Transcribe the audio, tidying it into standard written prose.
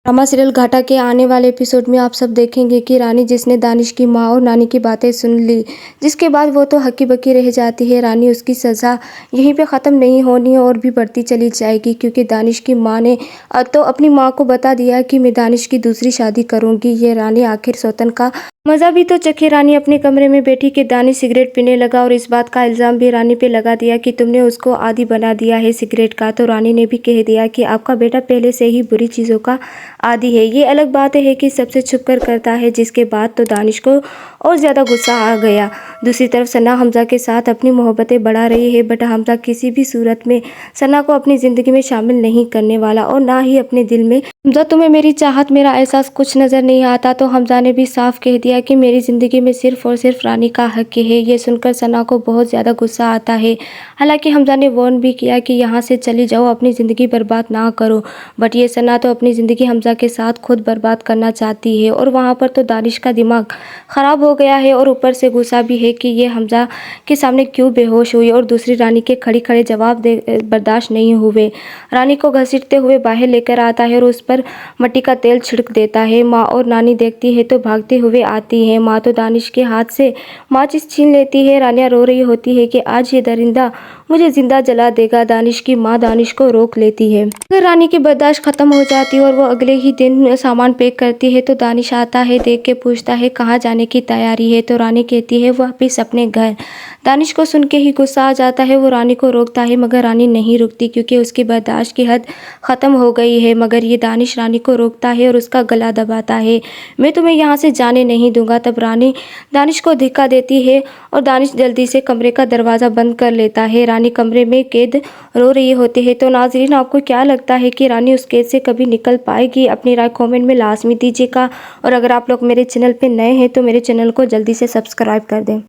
Drama serial घाटा के आने वाले एपिसोड में आप सब देखेंगे कि रानी जिसने दानिश की माँ और नानी की बातें सुन ली, जिसके बाद वो तो हक्की बक्की रह जाती है। रानी उसकी सज़ा यहीं पे ख़त्म नहीं होनी और भी बढ़ती चली जाएगी, क्योंकि दानिश की माँ ने तो अपनी माँ को बता दिया कि मैं दानिश की दूसरी शादी करूँगी। ये रानी आखिर सौतन का मज़ा भी तो चखे। रानी अपने कमरे में बैठी कि दानिश सिगरेट पीने लगा और इस बात का इल्ज़ाम भी रानी पे लगा दिया कि तुमने उसको आदी बना दिया है सिगरेट का। तो रानी ने भी कह दिया कि आपका बेटा पहले से ही बुरी चीज़ों का आदी है। ये अलग बात है कि सबसे छुप कर करता है, जिसके बाद तो दानिश को और ज़्यादा गुस्सा आ गया। दूसरी तरफ सना हमज़ा के साथ अपनी मोहब्बतें बढ़ा रही है, बट हमज़ा किसी भी सूरत में सना को अपनी ज़िंदगी में शामिल नहीं करने वाला और ना ही अपने दिल में। हमज़ा तुम्हें मेरी चाहत मेरा एहसास कुछ नज़र नहीं आता। तो हमज़ा ने भी साफ कह दिया कि मेरी ज़िंदगी में सिर्फ़ और सिर्फ रानी का हक है। ये सुनकर सना को बहुत ज़्यादा गुस्सा आता है। हालांकि हमज़ा ने वार्न भी किया कि यहाँ से चली जाओ, अपनी ज़िंदगी बर्बाद ना करो, बट ये सना तो अपनी ज़िंदगी हमज़ा के साथ खुद बर्बाद करना चाहती है। और वहाँ पर तो दानिश का दिमाग ख़राब हो गया है और ऊपर से गुस्सा भी है कि ये हमज़ा के सामने क्यों बेहोश हुई। और दूसरी रानी के खड़े खड़े जवाब बर्दाश्त नहीं हुए। रानी को घसीटते हुए बाहर लेकर आता है और उस पर मिट्टी का तेल छिड़क देता है। माँ और नानी देखती है तो भागते हुए आती है। माँ तो दानिश के हाथ से माचिस छीन लेती है। रानियाँ रो रही होती है कि आज ये दरिंदा मुझे जिंदा जला देगा। दानिश की माँ दानिश को रोक लेती है। अगर रानी की बर्दाश्त खत्म हो जाती है और वो अगले ही दिन सामान पैक करती है तो दानिश आता है, देख के पूछता है कहाँ जाने की तैयारी है। तो रानी कहती है वापिस अपने घर। दानिश को सुन के ही गुस्सा आ जाता है। वो रानी को रोकता है मगर रानी नहीं रुकती, क्योंकि उसकी बर्दाश्त की हद ख़त्म हो गई है। मगर ये दानिश रानी को रोकता है और उसका गला दबाता है। मैं तुम्हें यहाँ से जाने नहीं दूंगा। तब रानी दानिश को धिक्का देती है और दानिश जल्दी से कमरे का दरवाज़ा बंद कर लेता है। रानी कमरे में कैद रो रही होती है। तो नाज़रीन, आपको क्या लगता है कि रानी उस कैद से कभी निकल पाएगी? अपनी राय कमेंट में लाजमी दीजिएगा। और अगर आप लोग मेरे चैनल पे नए हैं तो मेरे चैनल को जल्दी से सब्सक्राइब कर दें।